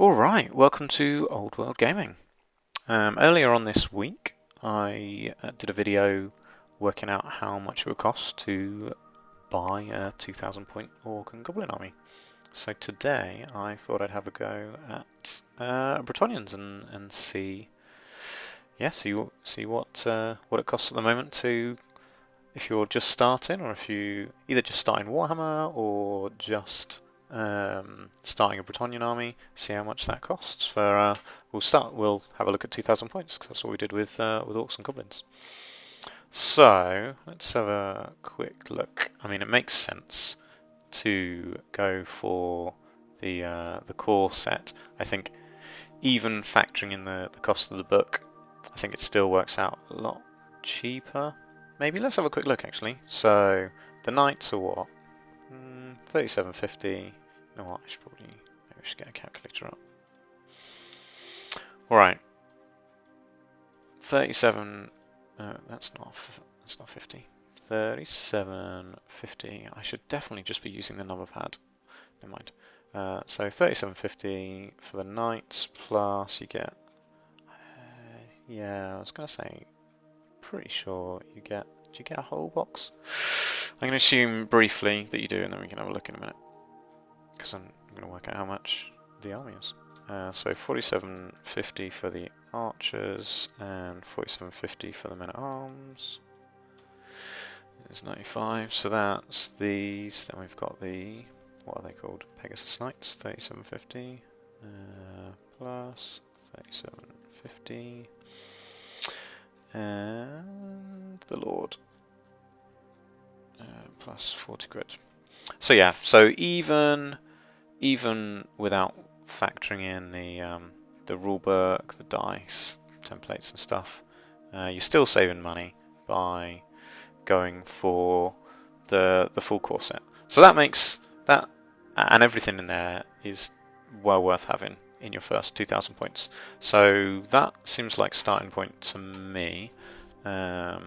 Alright, welcome to Old World Gaming. Earlier on this week, I did a video working out how much it would cost to buy a 2,000 point Orc and Goblin army. So today, I thought I'd have a go at Bretonnians and see what it costs at the moment to, if you're just starting, or if you either just starting Warhammer or just starting a Bretonnian army, see how much that costs. We'll have a look at 2,000 points because that's what we did with Orcs and Goblins. So let's have a quick look. I mean, it makes sense to go for the core set. I think even factoring in the cost of the book, I think it still works out a lot cheaper. Maybe let's have a quick look actually. So the knights are what? 37.50. You know what? Maybe I should get a calculator up. All right. 37. That's not 50. 37.50. I should definitely just be using the number pad. Never mind. So 37.50 for the knights, plus you get. Yeah, I was gonna say. Pretty sure you get. Do you get a whole box? I'm going to assume briefly that you do, and then we can have a look in a minute. Because I'm going to work out how much the army is. So 47.50 for the archers, and 47.50 for the men at arms. There's 95, so that's these. Then we've got the, what are they called? Pegasus Knights, 37.50 plus 37.50. And the Lord, plus 40 quid. So yeah, so even without factoring in the rulebook, the dice, templates and stuff, you're still saving money by going for the full core set. So that makes that, and everything in there is well worth having in your first 2,000 points. So that seems like a starting point to me. The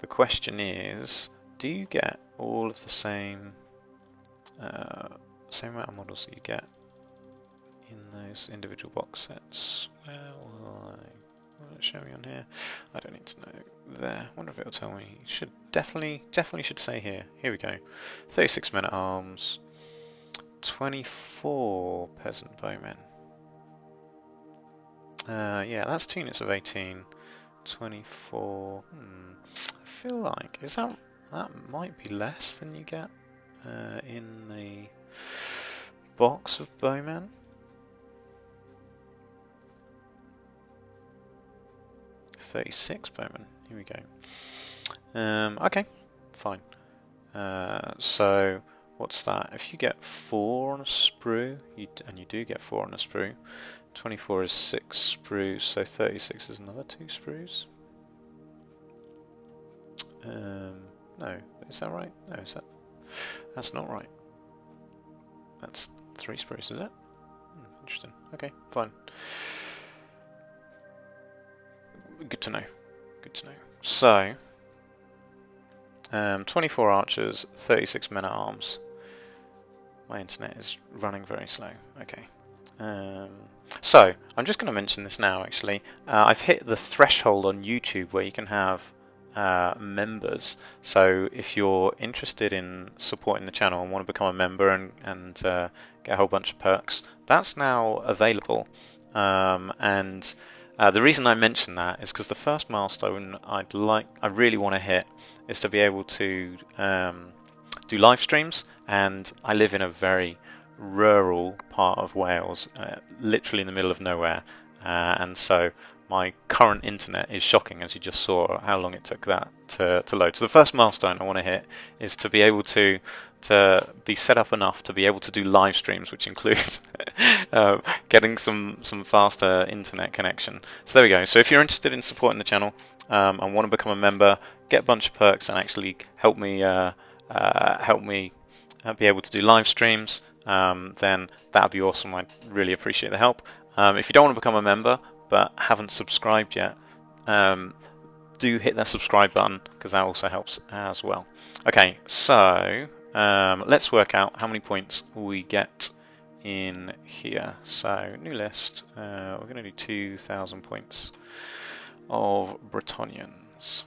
question is, do you get all of the same amount of models that you get in those individual box sets? Will it show me on here? I don't need to know there. I wonder if it'll tell me. It should definitely should say here. Here we go. 36 men at arms, 24 peasant bowmen. Yeah, that's 2 units of 18. 24. I feel like that might be less than you get in the box of bowmen. $36 bowmen. Here we go. Okay, fine. So what's that? If you get 4 on a sprue, and you do get 4 on a sprue, 24 is 6 sprues, so 36 is another 2 sprues. No, is that right? No, that's not right. That's 3 sprues, is it? Interesting. Okay, fine. Good to know. Good to know. So, 24 archers, 36 men at arms. My internet is running very slow. Okay. So, I'm just going to mention this now actually. I've hit the threshold on YouTube where you can have members. So if you're interested in supporting the channel and want to become a member and get a whole bunch of perks, that's now available. And the reason I mention that is because the first milestone I really want to hit is to be able to do live streams, and I live in a very rural part of Wales, literally in the middle of nowhere, and so my current internet is shocking, as you just saw how long it took that to load. So the first milestone I want to hit is to be able to be set up enough to be able to do live streams, which includes getting some faster internet connection. So there we go. So if you're interested in supporting the channel and want to become a member, get a bunch of perks and actually help me be able to do live streams, then that would be awesome. I'd really appreciate the help. If you don't want to become a member but haven't subscribed yet, do hit that subscribe button because that also helps as well. Okay, so let's work out how many points we get in here. So new list. We're going to do 2,000 points of Bretonnians.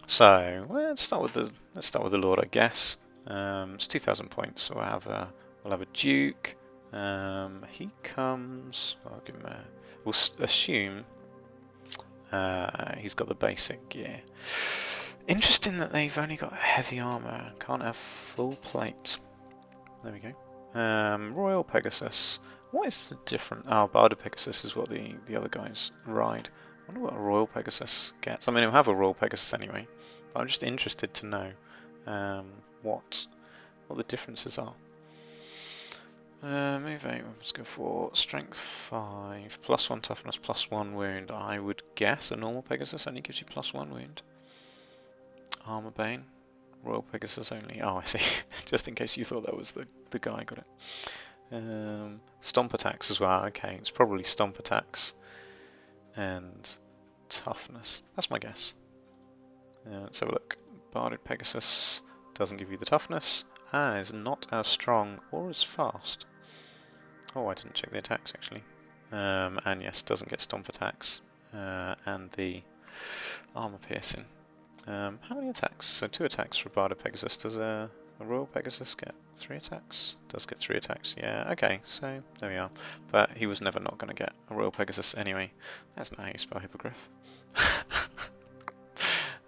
So let's start with the Lord, I guess. It's 2,000 points. So we'll have a Duke. He comes. I'll give him a. We'll assume he's got the basic gear. Interesting that they've only got heavy armor. Can't have full plate. There we go. Royal Pegasus. What is the different? Oh, Barda Pegasus is what the other guys ride. I wonder what a Royal Pegasus gets. I mean, he'll have a Royal Pegasus anyway. But I'm just interested to know what the differences are. Move 8, let's go for Strength 5, +1 toughness, +1 wound. I would guess a normal Pegasus only gives you +1 wound. Armor Bane, Royal Pegasus only. Oh, I see. Just in case you thought that was the guy, got it. Stomp attacks as well. Okay, it's probably stomp attacks and toughness. That's my guess. Let's have a look. Barded Pegasus doesn't give you the toughness, is not as strong or as fast. Oh, I didn't check the attacks actually. And yes, doesn't get stomp attacks and the armor piercing. How many attacks? So 2 attacks for Barda Pegasus. Does a Royal Pegasus get 3 attacks? Does get 3 attacks. Yeah, okay, so there we are. But he was never not going to get a Royal Pegasus anyway. That's not how you spell hippogriff.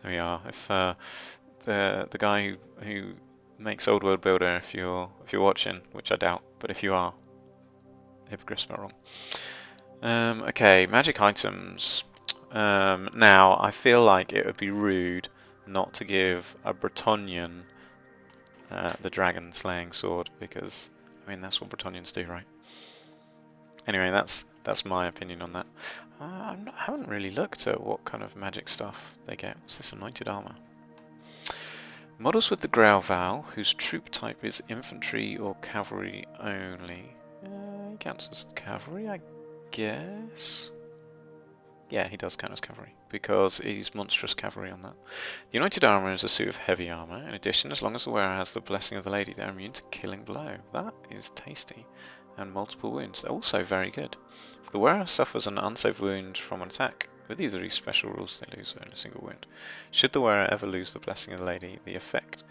There we are. If the guy who makes Old World Builder, if you're watching, which I doubt, but if you are, hippogriff spelled wrong. Okay, magic items. Now I feel like it would be rude not to give a Bretonnian the dragon slaying sword, because I mean that's what Bretonnians do, right? Anyway, that's my opinion on that. I haven't really looked at what kind of magic stuff they get. What's this? Anointed armor. Models with the Grail Vow, whose troop type is infantry or cavalry only. He counts as cavalry, I guess. Yeah, he does count as cavalry, because he's monstrous cavalry on that. The Anointed armor is a suit of heavy armor. In addition, as long as the wearer has the blessing of the lady, they're immune to killing blow. That is tasty. And multiple wounds. They're also very good. If the wearer suffers an unsafe wound from an attack, with either of these special rules, they lose only a single wound. Should the wearer ever lose the blessing of the lady, the effect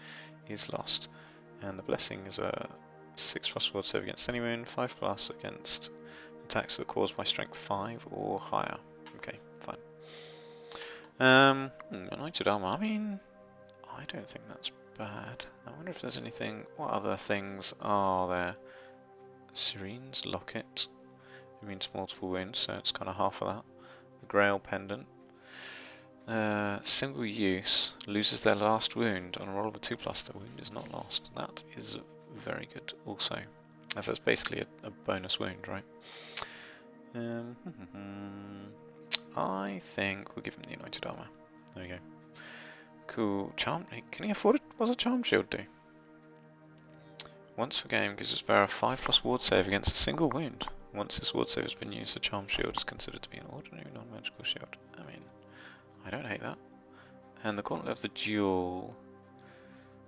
is lost. And the blessing is a 6+ ward save against any wound, 5+ against attacks that are caused by strength 5 or higher. Okay, fine. Anointed armor. I mean, I don't think that's bad. I wonder if there's anything. What other things are there? Serene's locket. It means multiple wounds, so it's kind of half of that. The Grail pendant. Single use loses their last wound on a roll of a 2+. The wound is not lost. That is very good. Also, as that's basically a bonus wound, right? I think we'll give him the Anointed armor. There we go. Cool. Charm. Can he afford it? What does a Charm Shield do? Once per game gives its bearer a 5+ ward save against a single wound. Once this ward save has been used, the Charm Shield is considered to be an ordinary non-magical shield. I mean, I don't hate that. And the Gauntlet of the Duel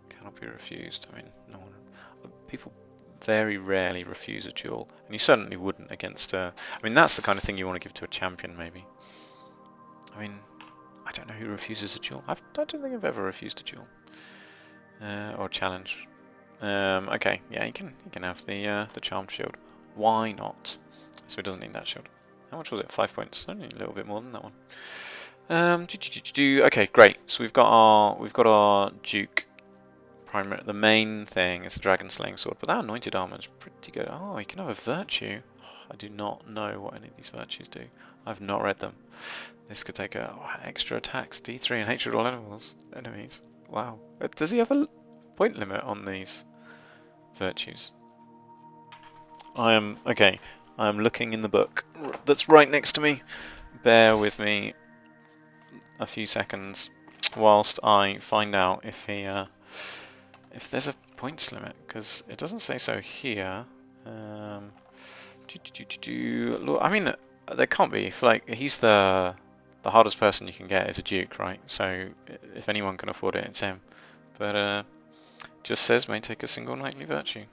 cannot be refused. I mean, no one. People very rarely refuse a duel, and you certainly wouldn't against I mean, that's the kind of thing you want to give to a champion, maybe. I mean, I don't know who refuses a duel. I don't think I've ever refused a duel or a challenge. Okay, yeah, you can have the Charmed Shield. Why not? So it doesn't need that shield. How much was it? 5 points. Only a little bit more than that one. Okay, great. So we've got our Duke. Primary. The main thing is the dragon slaying sword, but that anointed armor is pretty good. Oh, you can have a virtue. I do not know what any of these virtues do. I've not read them. This could take extra attacks, D3 and hatred all enemies. Wow. Does he have a point limit on these virtues? I am looking in the book that's right next to me. Bear with me a few seconds whilst I find out if there's a points limit, because it doesn't say so here. I mean, there can't be. If he's the hardest person you can get is a duke, right? So if anyone can afford it, it's him. But just says may take a single knightly virtue.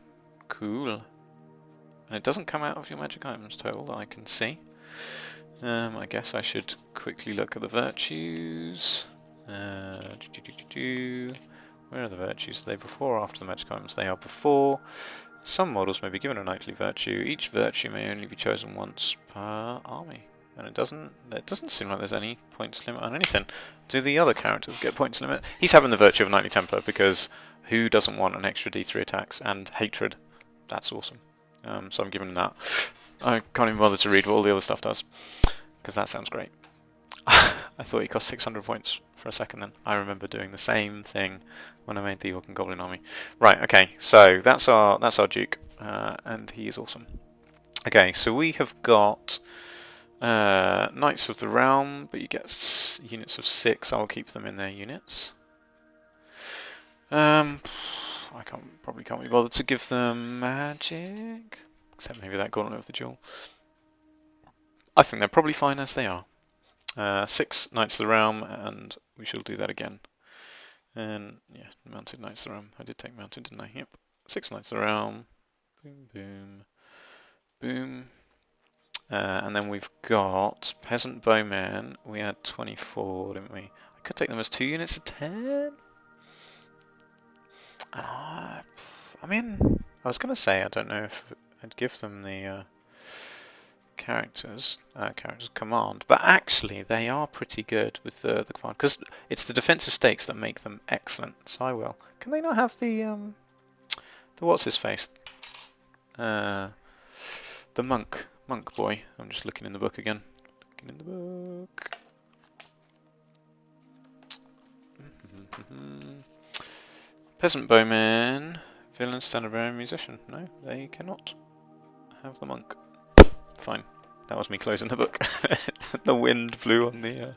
Cool. And it doesn't come out of your magic items total that I can see. I guess I should quickly look at the virtues. Where are the virtues? Are they before or after the magic items? They are before. Some models may be given a knightly virtue. Each virtue may only be chosen once per army. And it doesn't seem like there's any points limit on anything. Do the other characters get points limit? He's having the virtue of knightly temper because who doesn't want an extra D3 attacks and hatred? That's awesome. So I'm giving him that. I can't even bother to read what all the other stuff does because that sounds great. I thought he cost 600 points for a second then. I remember doing the same thing when I made the Orc and Goblin army. Right, okay, so that's our Duke, and he is awesome. Okay, so we have got Knights of the Realm, but you get units of 6. I'll keep them in their units. I probably can't be bothered to give them magic, except maybe that Gauntlet of the Duel. I think they're probably fine as they are. 6 Knights of the Realm, and we shall do that again. And yeah, Mounted Knights of the Realm. I did take Mounted, didn't I? Yep. 6 Knights of the Realm. Boom, boom, boom. And then we've got Peasant Bowmen. We had 24, didn't we? I could take them as 2 units of 10. I mean, I was going to say I don't know if I'd give them the characters command, but actually they are pretty good with the command because it's the defensive stakes that make them excellent. So I will. Can they not have the what's his face? The monk boy. I'm just looking in the book again. Looking in the book. Peasant bowman, villain, standard bearer, musician. No, they cannot have the monk. Fine. That was me closing the book. The wind blew on the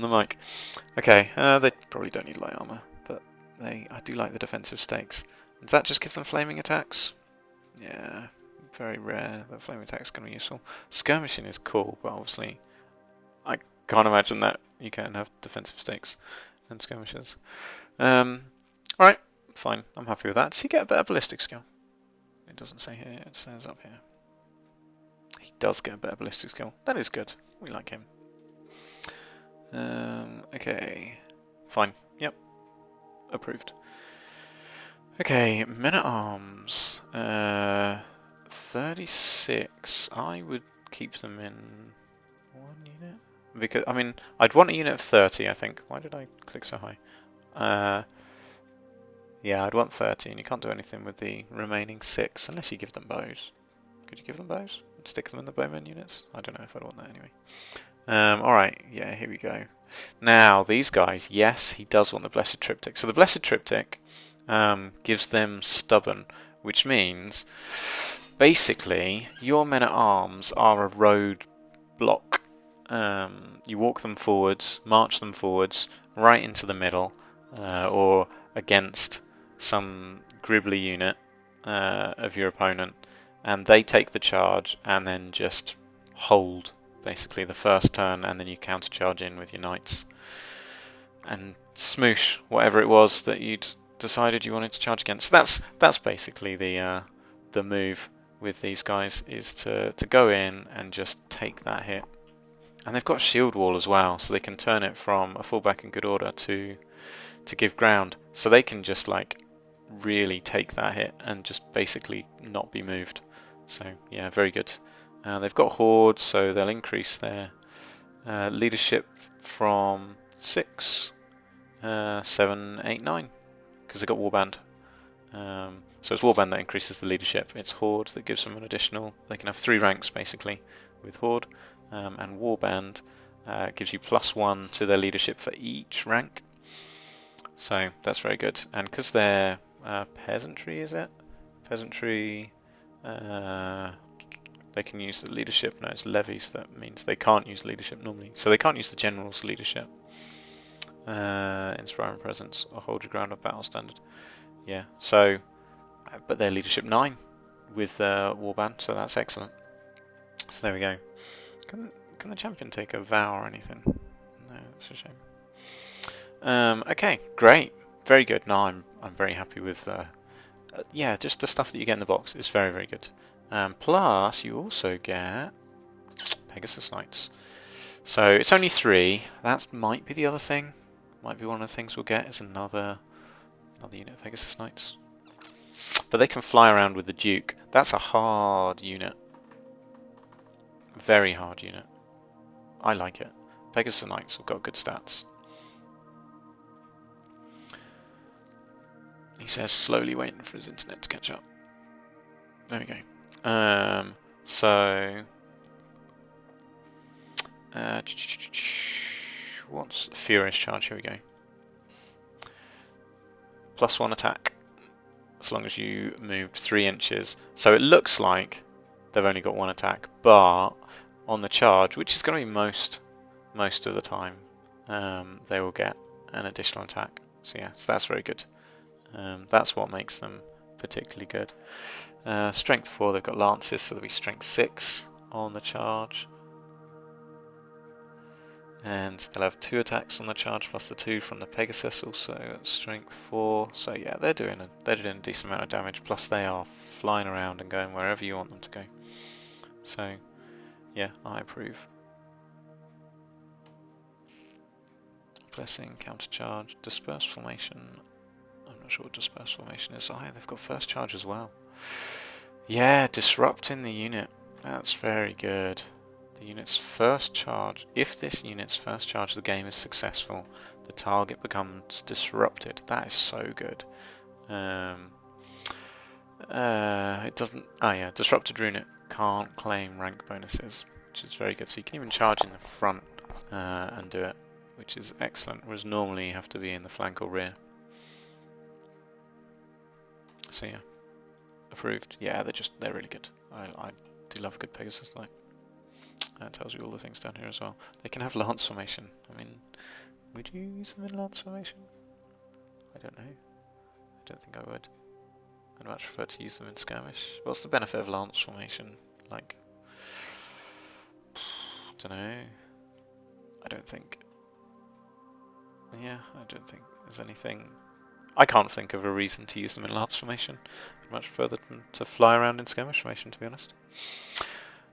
mic. Okay, they probably don't need light armor, but I do like the defensive stakes. Does that just give them flaming attacks? Yeah, very rare that flaming attacks can be useful. Skirmishing is cool, but obviously I can't imagine that you can have defensive stakes and skirmishers. Alright, fine, I'm happy with that. Does he get a better ballistic skill? It doesn't say here, it says up here. He does get a better ballistic skill. That is good. We like him. Okay. Fine. Yep. Approved. Okay, men-at-arms. 36. I would keep them in 1 unit. Because, I mean, I'd want a unit of 30, I think. Why did I click so high? Yeah, I'd want 30, and you can't do anything with the remaining 6 unless you give them bows. Could you give them bows? Stick them in the bowman units? I don't know if I'd want that anyway. Alright, yeah, here we go. Now, these guys, yes, he does want the Blessed Triptych. So the Blessed Triptych gives them stubborn, which means basically your men-at-arms are a road block. You walk them forwards, march them forwards, right into the middle, or against some gribbly unit of your opponent, and they take the charge and then just hold basically the first turn, and then you countercharge in with your knights and smoosh whatever it was that you'd decided you wanted to charge against. So that's basically the move with these guys, is to go in and just take that hit. And they've got shield wall as well, so they can turn it from a fallback in good order to give ground. So they can just like really take that hit and just basically not be moved. So yeah, very good. They've got hordes, so they'll increase their leadership from 6, 7, 8, 9, because they've got warband. So it's warband that increases the leadership. It's horde that gives them an additional. They can have 3 ranks basically with horde, and warband gives you +1 to their leadership for each rank. So that's very good. And because they're peasantry, is it? Peasantry. They can use the leadership. No, it's levies. That means they can't use leadership normally. So they can't use the general's leadership. Inspiring presence or hold your ground on battle standard. Yeah. So, but they're leadership 9 with warband, so that's excellent. So there we go. Can the champion take a vow or anything? No, it's a shame. Okay, great, very good. Now I'm very happy with. Yeah, just the stuff that you get in the box is very, very good. Plus, you also get Pegasus Knights. So it's only 3. That might be the other thing. Might be one of the things we'll get is another unit of Pegasus Knights. But they can fly around with the Duke. That's a hard unit. Very hard unit. I like it. Pegasus Knights have got good stats. He says slowly waiting for his internet to catch up. There we go. So what's Furious Charge? Here we go. +1 attack, as long as you moved 3 inches. So it looks like they've only got 1 attack, but on the charge, which is going to be most of the time, they will get an additional attack. So yeah, so that's very good. That's what makes them particularly good. Strength 4, they've got lances, so there'll be strength 6 on the charge. And they'll have 2 attacks on the charge plus the 2 from the Pegasus, also strength 4. So yeah, they're doing a decent amount of damage. Plus they are flying around and going wherever you want them to go. So yeah, I approve. Blessing, counter charge, disperse formation. I'm not sure what disperse formation is. Oh, yeah, they've got first charge as well. Yeah, disrupting the unit. That's very good. The unit's first charge. If this unit's first charge of the game is successful, the target becomes disrupted. That is so good. It doesn't. Oh yeah, disrupted unit can't claim rank bonuses, which is very good. So you can even charge in the front and do it, which is excellent. Whereas normally you have to be in the flank or rear. So yeah, approved. Yeah, they're really good. I do love a good Pegasus Knight. That tells you all the things down here as well. They can have lance formation. I mean, would you use them in lance formation? I don't know. I don't think I would. I'd much prefer to use them in skirmish. What's the benefit of lance formation? Like, don't know. I don't think. Yeah, I don't think there's anything. I can't think of a reason to use them in lance formation. I'd much prefer them to fly around in skirmish formation, to be honest.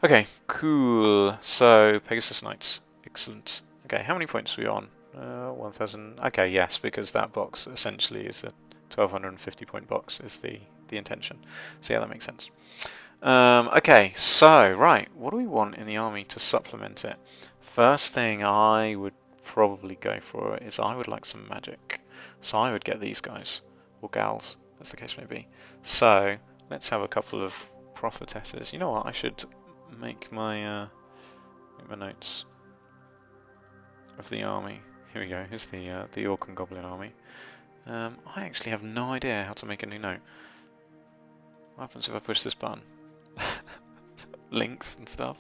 Okay, cool. So, Pegasus Knights. Excellent. Okay, how many points are we on? 1000. Okay, yes, because that box essentially is a 1250 point box, is the intention. So, yeah, that makes sense. Okay, so, right, what do we want in the army to supplement it? First thing I would probably go for is I would like some magic. So, I would get these guys, or gals, as the case may be. So, let's have a couple of prophetesses. You know what, I should make my notes of the army. Here we go. Here's the Orc and Goblin army. I actually have no idea how to make a new note. What happens if I push this button? Links and stuff.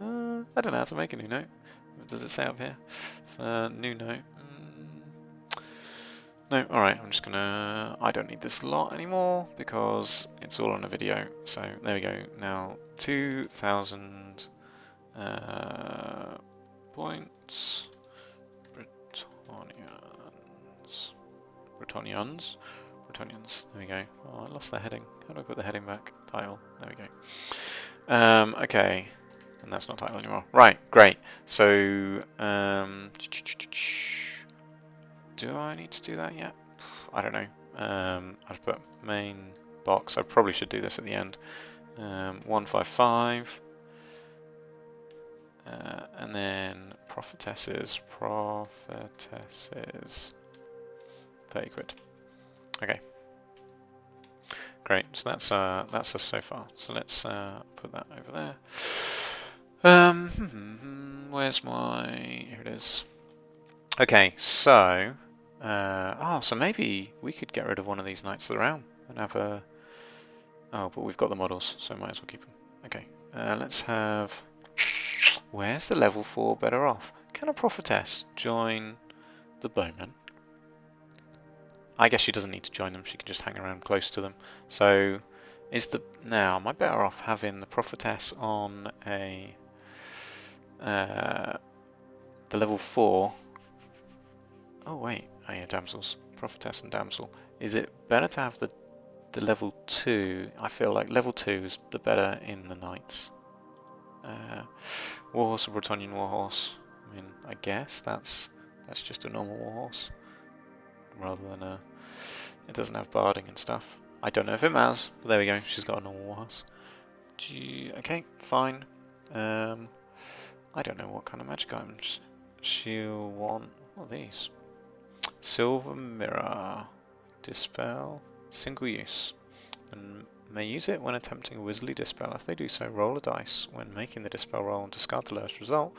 I don't know how to make a new note. What does it say up here? New note. No, alright, I'm just gonna... I don't need this lot anymore because it's all on a video. So there we go. Now 2,000 points. Bretonnians. There we go. Oh, I lost the heading. How do I put the heading back? Title. There we go. Okay. And that's not title anymore. Right, great. So, do I need to do that yet? I don't know. I've put main box. I probably should do this at the end. 155. And then prophetesses. 30 quid. Okay. Great. So that's us so far. So let's put that over there. Where's my? Here it is. Okay. So. So maybe we could get rid of one of these Knights of the Realm and have a. Oh, but we've got the models, so might as well keep them. Okay. Let's have. Where's the level 4 better off? Can a prophetess join the bowmen? I guess she doesn't need to join them, she can just hang around close to them. So, now, am I better off having the prophetess on a the level 4? Oh wait, oh yeah, damsels. Prophetess and damsel. Is it better to have the the level 2, I feel like level 2 is the better in the knights. Warhorse or Bretonnian warhorse. I mean, I guess that's just a normal warhorse, rather than a. It doesn't have barding and stuff. I don't know if it matters, but there we go. She's got a normal warhorse. Okay, fine. I don't know what kind of magic items she'll want. What are these? Silver mirror, dispel, single use, and may use it when attempting a wizardly dispel. If they do so, roll a dice when making the dispel roll and discard the lowest result.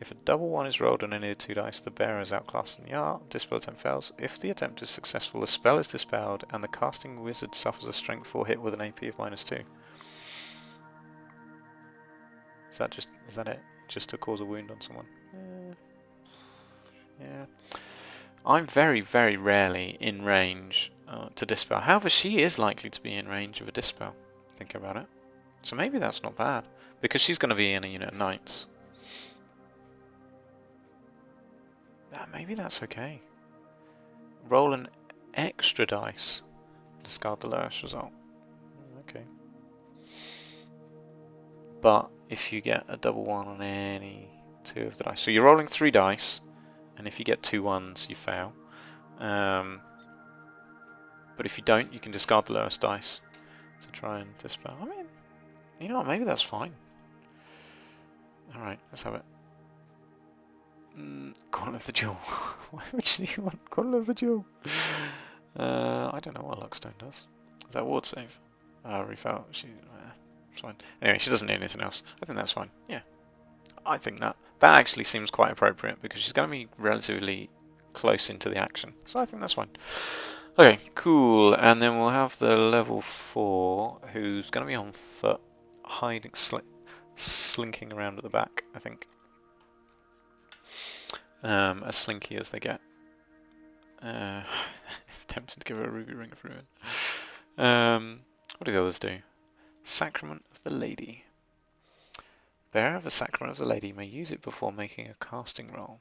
If a double one is rolled on any of the 2 dice, the bearer is outclassed in the art. Dispel attempt fails. If the attempt is successful, the spell is dispelled and the casting wizard suffers a strength 4 hit with an AP of -2. Is that it? Just to cause a wound on someone? Yeah. I'm very, very rarely in range to dispel. However, she is likely to be in range of a dispel. Think about it. So maybe that's not bad, because she's going to be in a unit of knights. Maybe that's okay. Roll an extra dice. Discard the lowest result. Okay. But if you get a double one on any 2 of the dice, so you're rolling 3 dice, and if you get 2 ones, you fail. But if you don't, you can discard the lowest dice to try and dispel. I mean, you know what, maybe that's fine. Alright, let's have it. Gauntlet of the Jewel. Why would you want Gauntlet of the Jewel? I don't know what Luckstone does. Is that ward save? Refill. It's fine. Anyway, she doesn't need anything else. I think that's fine. Yeah. I think that actually seems quite appropriate, because she's going to be relatively close into the action. So I think that's fine. Okay, cool. And then we'll have the level 4, who's going to be on foot, hiding, slinking around at the back, I think. As slinky as they get. It's tempting to give her a ruby ring of ruin. What do the others do? Sacrament of the Lady. Bearer of the Sacrament of the Lady may use it before making a casting roll.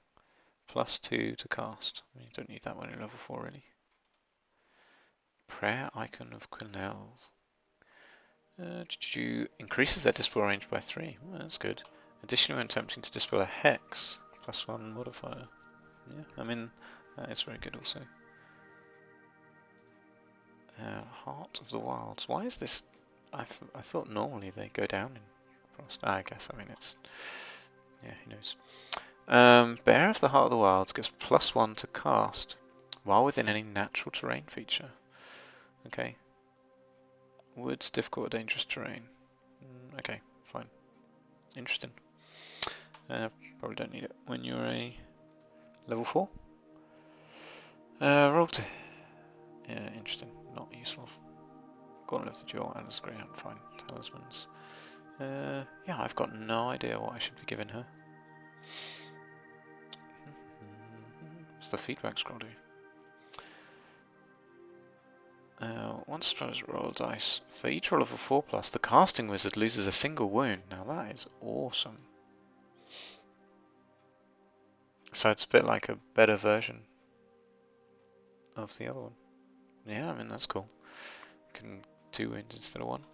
+2 to cast. I mean, you don't need that when you're level 4, really. Prayer Icon of Quenelle. Increases their dispel range by 3. Well, that's good. Additionally, when attempting to dispel a hex, +1 modifier. Yeah, I mean, that is very good also. Heart of the Wilds. Why is this? I thought normally they go down in frost. I guess, I mean, it's. Yeah, who knows. Bearer of the Heart of the Wilds gets +1 to cast while within any natural terrain feature. Okay. Woods, difficult or dangerous terrain. Okay, fine. Interesting. Probably don't need it when you're a level 4. Roll to. Yeah, interesting. Not useful. Gauntlet of the Jewel, Alice Greyhound, fine. Talismans. Yeah, I've got no idea what I should be giving her. What's the feedback scroll do? Once spells roll dice. For each roll of a 4+, the casting wizard loses a single wound. Now that is awesome. So it's a bit like a better version of the other one. Yeah, I mean, that's cool. You can 2 wounds instead of 1.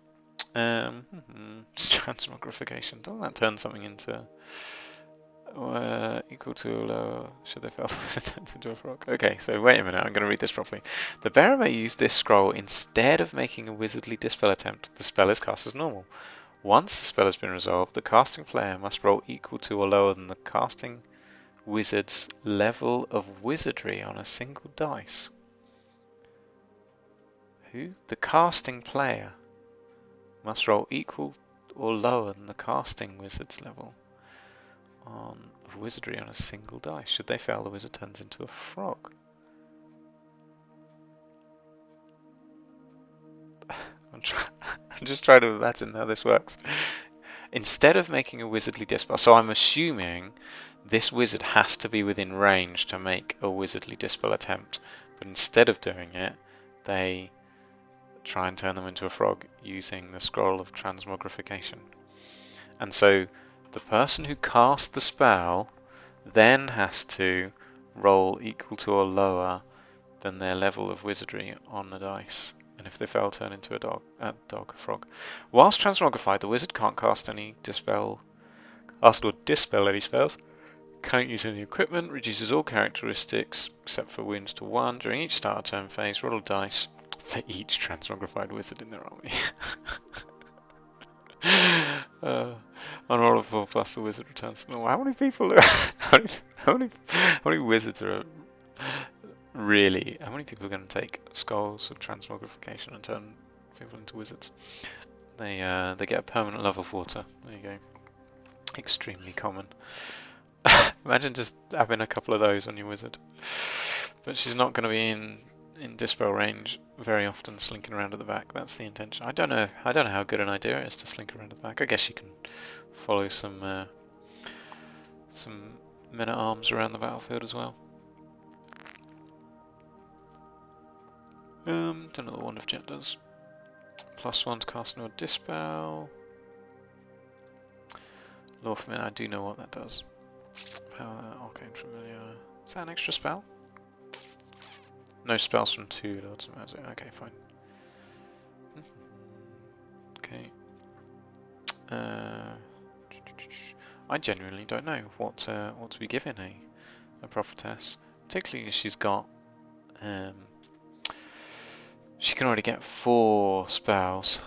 Transmogrification. Doesn't that turn something into equal to or lower? Should they fail to turn into a frog? Okay, so wait a minute, I'm going to read this properly. The bearer may use this scroll instead of making a wizardly dispel attempt. The spell is cast as normal. Once the spell has been resolved, the casting player must roll equal to or lower than the casting wizard's level of wizardry on a single dice. Who? The casting player must roll equal or lower than the casting wizard's level of wizardry on a single dice. Should they fail, the wizard turns into a frog. I'm just trying to imagine how this works. Instead of making a wizardly dispel, so I'm assuming this wizard has to be within range to make a wizardly dispel attempt, but instead of doing it, they try and turn them into a frog using the scroll of transmogrification. And so the person who cast the spell then has to roll equal to or lower than their level of wizardry on the dice And if they fail, turn into a frog. Whilst transmogrified, the wizard can't cast or dispel any spells. Can't use any equipment. Reduces all characteristics except for wounds to 1 during each start of turn phase. Roll a dice for each transmogrified wizard in their army. On roll of 4 plus, the wizard returns to normal. How many people? How many wizards are really? How many people are going to take skulls of transmogrification and turn people into wizards? They get a permanent love of water. There you go. Extremely common. Imagine just having a couple of those on your wizard. But she's not going to be in dispel range very often, slinking around at the back. That's the intention. I don't know how good an idea it is to slink around at the back. I guess you can follow some men at arms around the battlefield as well. Don't know what Wand of Jet does. +1 to cast or dispel. Law for I do know what that does. Power, Arcane Familiar. Is that an extra spell? No spells from 2 lords of magic. Okay, fine. Okay. I genuinely don't know what to be given a prophetess. Particularly if she's got she can already get 4 spells.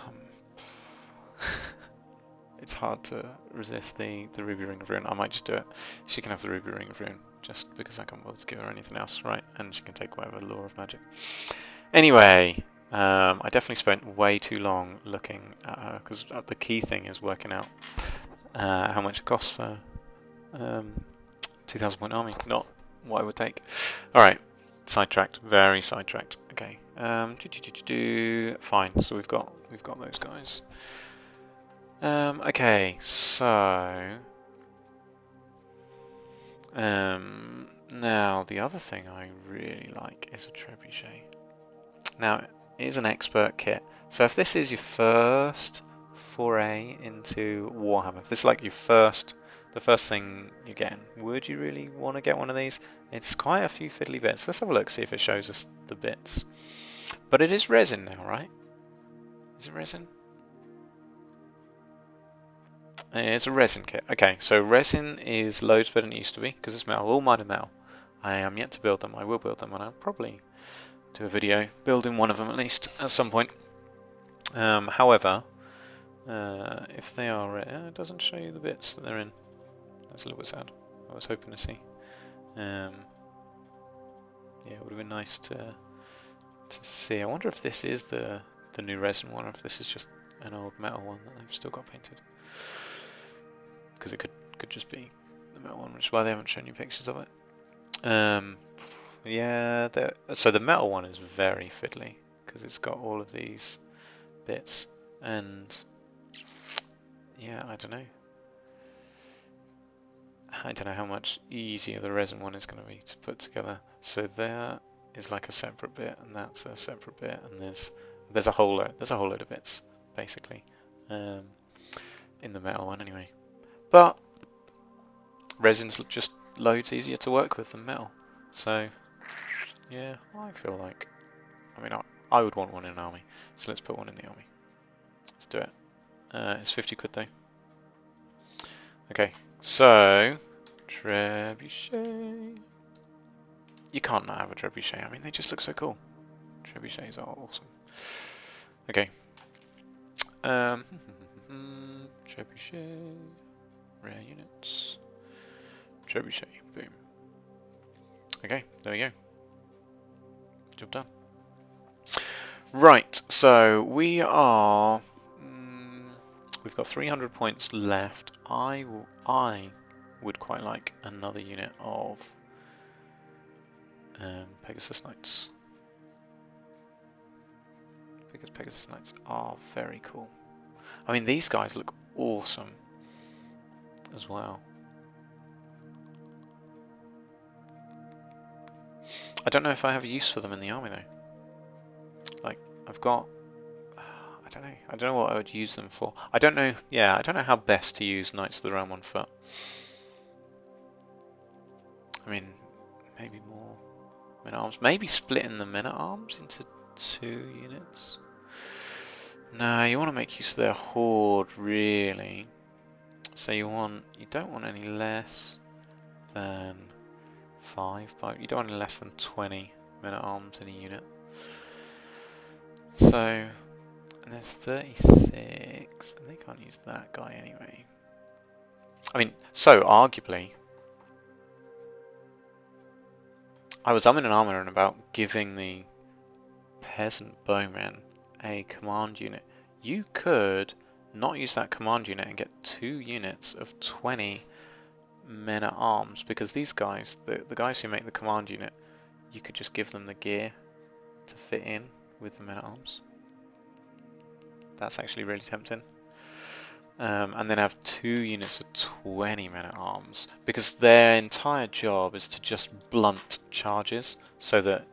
It's hard to resist the Ruby Ring of Ruin. I might just do it. She can have the Ruby Ring of Ruin, just because I can't bother to give her anything else, right? And she can take whatever Law of Magic. Anyway, I definitely spent way too long looking at her, because the key thing is working out how much it costs for 2,000 point army, not what it would take. Alright, sidetracked, very sidetracked. Okay, fine, so we've got those guys. Okay, so now the other thing I really like is a trebuchet. Now it is an expert kit, so if this is your first foray into Warhammer, if this is like your the first thing you're getting, would you really want to get one of these? It's quite a few fiddly bits. Let's have a look, see if it shows us the bits. But it is resin now, right? Is it resin? It's a resin kit. Okay, so resin is loads better than it used to be because it's metal, all made of metal. I am yet to build them. I will build them, and I'll probably do a video building one of them at least at some point. However, if they are, it doesn't show you the bits that they're in. That's a little bit sad. I was hoping to see. Yeah, it would have been nice to see. I wonder if this is the new resin one, or if this is just an old metal one that they've still got painted. Because it could just be the metal one, which is why they haven't shown you pictures of it. Yeah, so the metal one is very fiddly because it's got all of these bits, and yeah, I don't know how much easier the resin one is going to be to put together. So there is like a separate bit, and that's a separate bit, and there's a whole load of bits basically in the metal one anyway. But resin's just loads easier to work with than metal, so yeah, I feel like, I would want one in an army, so let's put one in the army. Let's do it. It's 50 quid though. Okay, so trebuchet. You can't not have a trebuchet. I mean, they just look so cool. Trebuchets are awesome. Okay. Trebuchet. Rare units. Trebuchet. Boom. Okay, there we go. Job done. Right, so we are. We've got 300 points left. I would quite like another unit of Pegasus Knights. Because Pegasus Knights are very cool. I mean, these guys look awesome as well. I don't know if I have a use for them in the army though. Like, I've got, I don't know what I would use them for. I don't know how best to use Knights of the Realm on foot. I mean, maybe more men at arms. Maybe splitting the men at arms into 2 units. No, you want to make use of their horde, really. So you don't want any less than 5, but you don't want any less than 20 men-at-arms in a unit. So, and there's 36, and they can't use that guy anyway. I mean, so arguably, I was umming and ahhing about giving the peasant bowmen a command unit. You could not use that command unit and get 2 units of 20 men-at-arms, because these guys, the guys who make the command unit, you could just give them the gear to fit in with the men-at-arms. That's actually really tempting. And then have 2 units of 20 men-at-arms, because their entire job is to just blunt charges, so that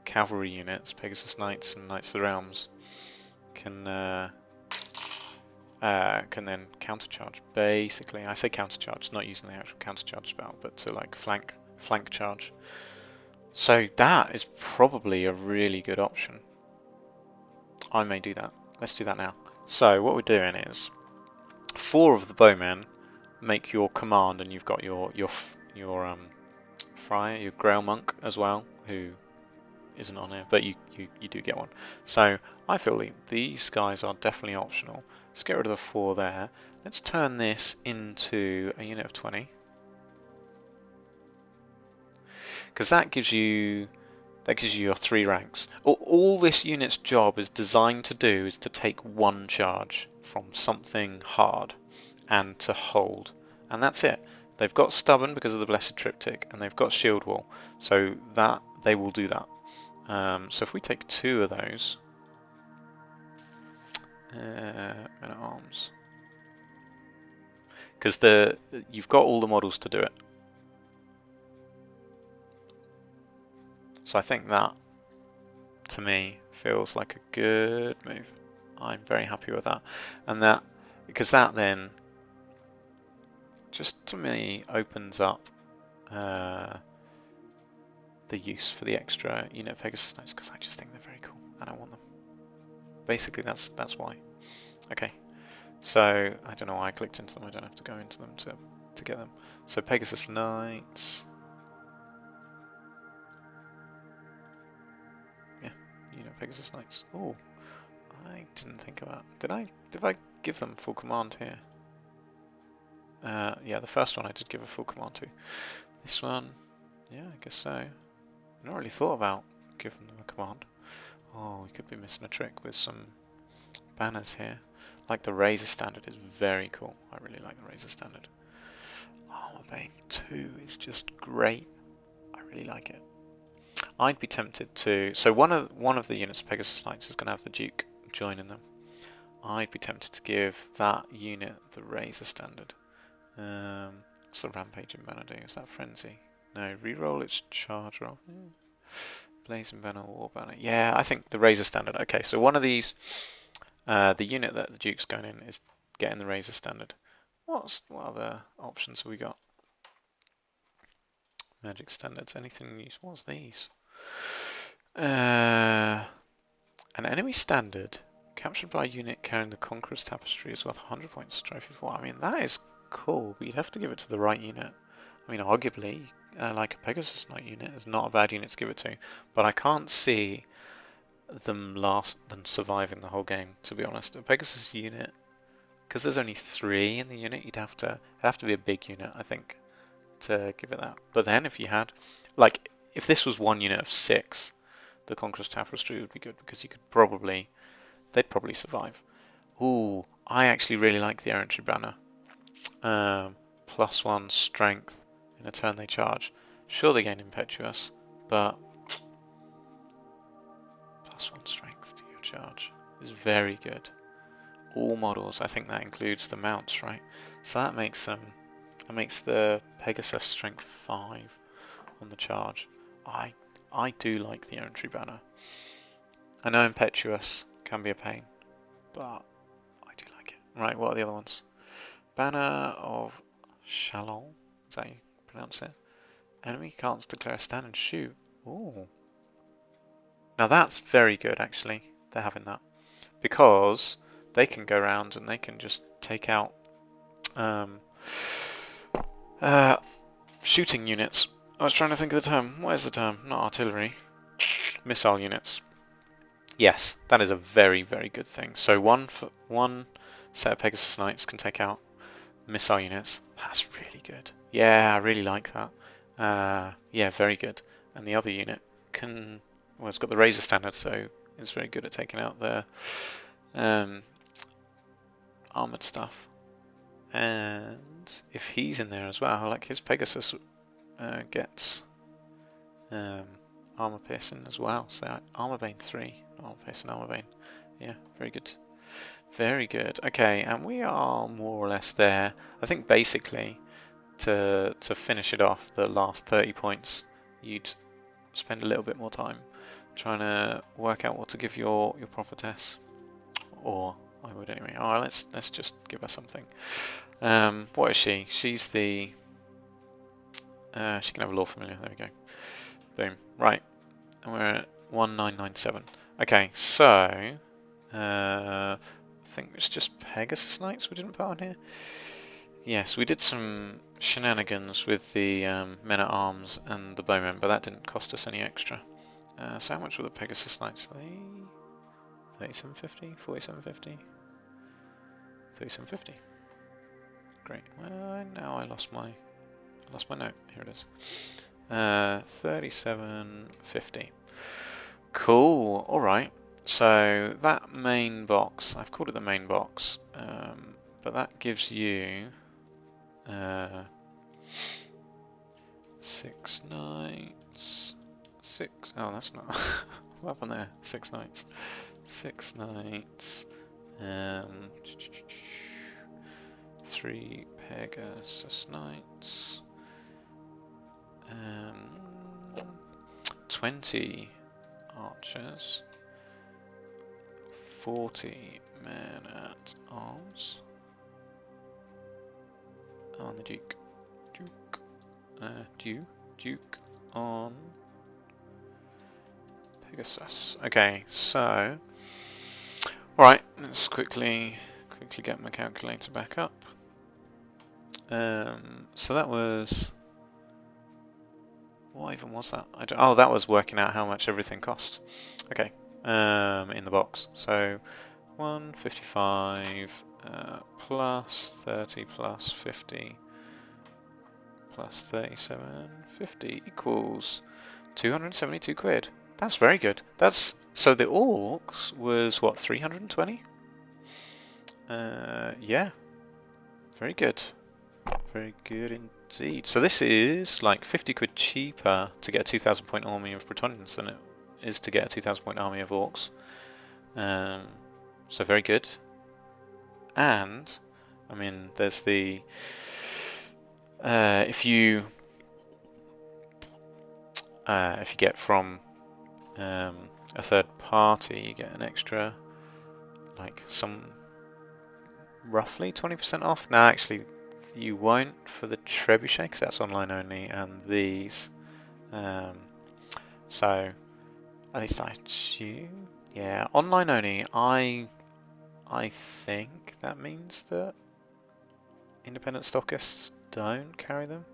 cavalry units, Pegasus Knights and Knights of the Realms, can then countercharge. Basically, I say countercharge, not using the actual countercharge spell, but to like flank charge. So that is probably a really good option. I may do that. Let's do that now. So what we're doing is 4 of the bowmen make your command, and you've got your friar, your Grail monk as well, who isn't on here, but you do get one. So I feel like these guys are definitely optional. Let's get rid of the 4 there. Let's turn this into a unit of 20, because that gives you your 3 ranks. All this unit's job is designed to do is to take 1 charge from something hard and to hold, and that's it. They've got stubborn because of the blessed triptych, and they've got shield wall, so that they will do that. So if we take 2 of those men-at-arms, because you've got all the models to do it. So I think that, to me, feels like a good move. I'm very happy with that, and that because that then just to me opens up the use for the extra unit of Pegasus Knights, because I just think they're very cool and I want them. Basically, that's why. Okay, so I don't know why I clicked into them. I don't have to go into them to get them. So Pegasus Knights. Yeah, unit of Pegasus Knights. Oh, I didn't think about. Did I give them full command here? Yeah, the first one I did give a full command to. This one, yeah, I guess so. I've not really thought about giving them a command. Oh, we could be missing a trick with some banners here. Like the Razor Standard is very cool. I really like the Razor Standard. Armor Bane 2 is just great. I really like it. I'd be tempted to. So one of the units of Pegasus Knights is going to have the Duke joining them. I'd be tempted to give that unit the Razor Standard. What's the Rampaging Banner do? Is that Frenzy? No, reroll its charge roll. Yeah. Blazing Banner, War Banner. Yeah, I think the Razor Standard. Okay, so one of these, the unit that the Duke's going in is getting the Razor Standard. What other options have we got? Magic Standards. Anything useful? What's these? An enemy standard captured by a unit carrying the Conqueror's Tapestry is worth 100 points. Trophy 4. I mean, that is cool, but you'd have to give it to the right unit. I mean, arguably, like a Pegasus Knight unit is not a bad unit to give it to, but I can't see them surviving the whole game, to be honest. A Pegasus unit, because there's only 3 in the unit, it'd have to be a big unit, I think, to give it that. But then if you had, like, if this was one unit of 6, the Conqueror's Tapestry would be good, because they'd probably survive. Ooh, I actually really like the Errantry Banner. +1 strength in a turn they charge. Sure, they gain impetuous, but +1 strength to your charge is very good. All models, I think that includes the mounts, right? So that makes the Pegasus strength 5 on the charge. I do like the Errantry Banner. I know impetuous can be a pain, but I do like it. Right, what are the other ones? Banner of Chalon, is that how you pronounce it? Enemy can't declare a stand and shoot. Ooh. Now that's very good, actually. They're having that, because they can go around and they can just take out uh, shooting units. I was trying to think of the term. What is the term? Not artillery. Missile units. Yes, that is a very, very good thing. So one set of Pegasus Knights can take out missile units. That's really good. Yeah, I really like that. Yeah, very good. And the other unit can, well, it's got the Razor Standard, so it's very good at taking out the armored stuff. And if he's in there as well, like his Pegasus gets armor piercing as well. So armor bane 3, armor piercing, armor bane. Yeah, very good. Very good. Okay, and we are more or less there. I think basically to finish it off, the last 30 points, you'd spend a little bit more time trying to work out what to give your prophetess, or I would anyway. Oh, let's just give her something. What is she? She's the she can have a law familiar. There we go. Boom. Right, and we're at 1997. Okay, so I think it's just Pegasus Knights we didn't put on here. Yes, we did some shenanigans with the men-at-arms and the bowmen, but that didn't cost us any extra. So how much were the Pegasus Knights? 37.50, 47.50, 37.50. Great. Well, now I lost my note. Here it is. 37.50. Cool. All right. So that main box, I've called it the main box, but that gives you 6 knights. 6. Oh, that's not. What happened there? 6 knights. 6 knights. 3 Pegasus Knights. 20 archers. 40 men at arms. On the Duke. Duke on Pegasus. Okay, so alright, let's quickly get my calculator back up. So that was, what even was that? Oh, that was working out how much everything cost. Okay, in the box. So 155 plus 30 plus 50 plus 37.50 equals 272 quid. That's very good. That's so the orcs was what, 320? Yeah, very good. Very good indeed. So this is like 50 quid cheaper to get a 2,000 point army of Bretonnians than it is to get a 2,000 point army of orcs. So very good. And I mean, there's the if you get from a third party, you get an extra, like some roughly 20% off. Now, actually, you won't for the trebuchet because that's online only, and these. So at least I assume, yeah, online only. I think that means that independent stockists don't carry them,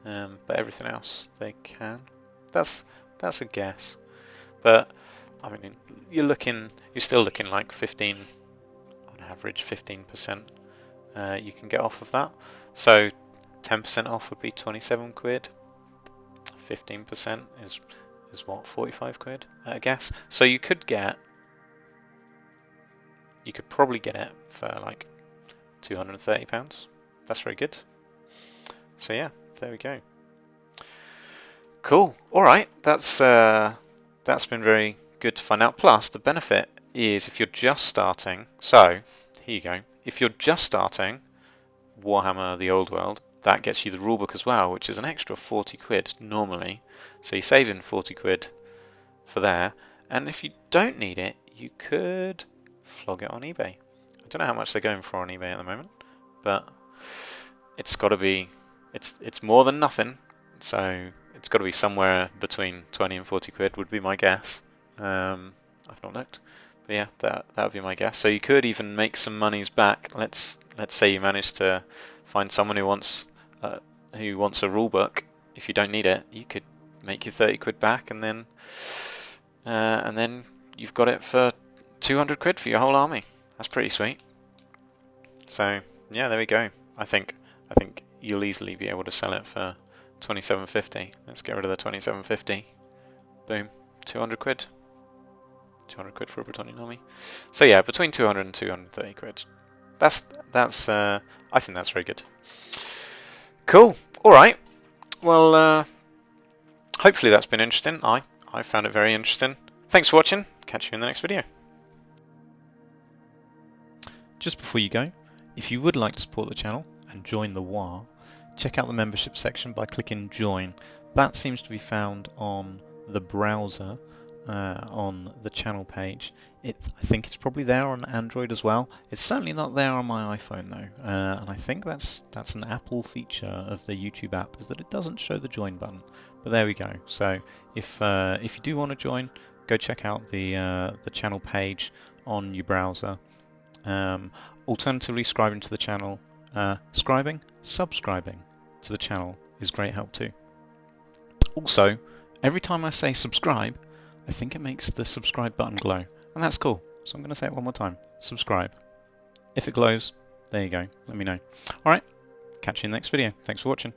but everything else they can. That's a guess, but I mean you're still looking like 15 on average, 15% you can get off of that. So 10% off would be 27 quid. 15% is what, 45 quid at a guess. So you could probably get it for like £230. That's very good. So yeah, there we go. Cool. All right, that's been very good to find out. Plus, the benefit is if you're just starting. So here you go. If you're just starting Warhammer The Old World, that gets you the rulebook as well, which is an extra 40 quid normally. So you're saving 40 quid for there. And if you don't need it, you could flog it on eBay. I don't know how much they're going for on eBay at the moment, but it's got to be, it's more than nothing. So it's got to be somewhere between 20 and 40 quid would be my guess. I've not looked, But yeah, that would be my guess. So you could even make some monies back. Let's say you manage to find someone who wants a rule book. If you don't need it, you could make your 30 quid back, and then you've got it for 200 quid for your whole army. That's pretty sweet. So yeah, there we go. I think you'll easily be able to sell it for 27.50. Let's get rid of the 27.50. Boom, 200 quid. 200 quid for a Bretonnian army. So yeah, between 200 and 230 quid. That's I think that's very good. Cool. All right. Well, hopefully that's been interesting. I found it very interesting. Thanks for watching. Catch you in the next video. Just before you go, if you would like to support the channel and join the WAR, check out the membership section by clicking join. That seems to be found on the browser on the channel page. I think it's probably there on Android as well. It's certainly not there on my iPhone though, and I think that's an Apple feature of the YouTube app, is that it doesn't show the join button. But there we go. So if you do want to join, go check out the channel page on your browser. Alternatively, subscribing to the channel, subscribing to the channel is great help too. Also, every time I say subscribe, I think it makes the subscribe button glow, and that's cool. So I'm going to say it one more time. Subscribe. If it glows, there you go. Let me know. Alright, catch you in the next video. Thanks for watching.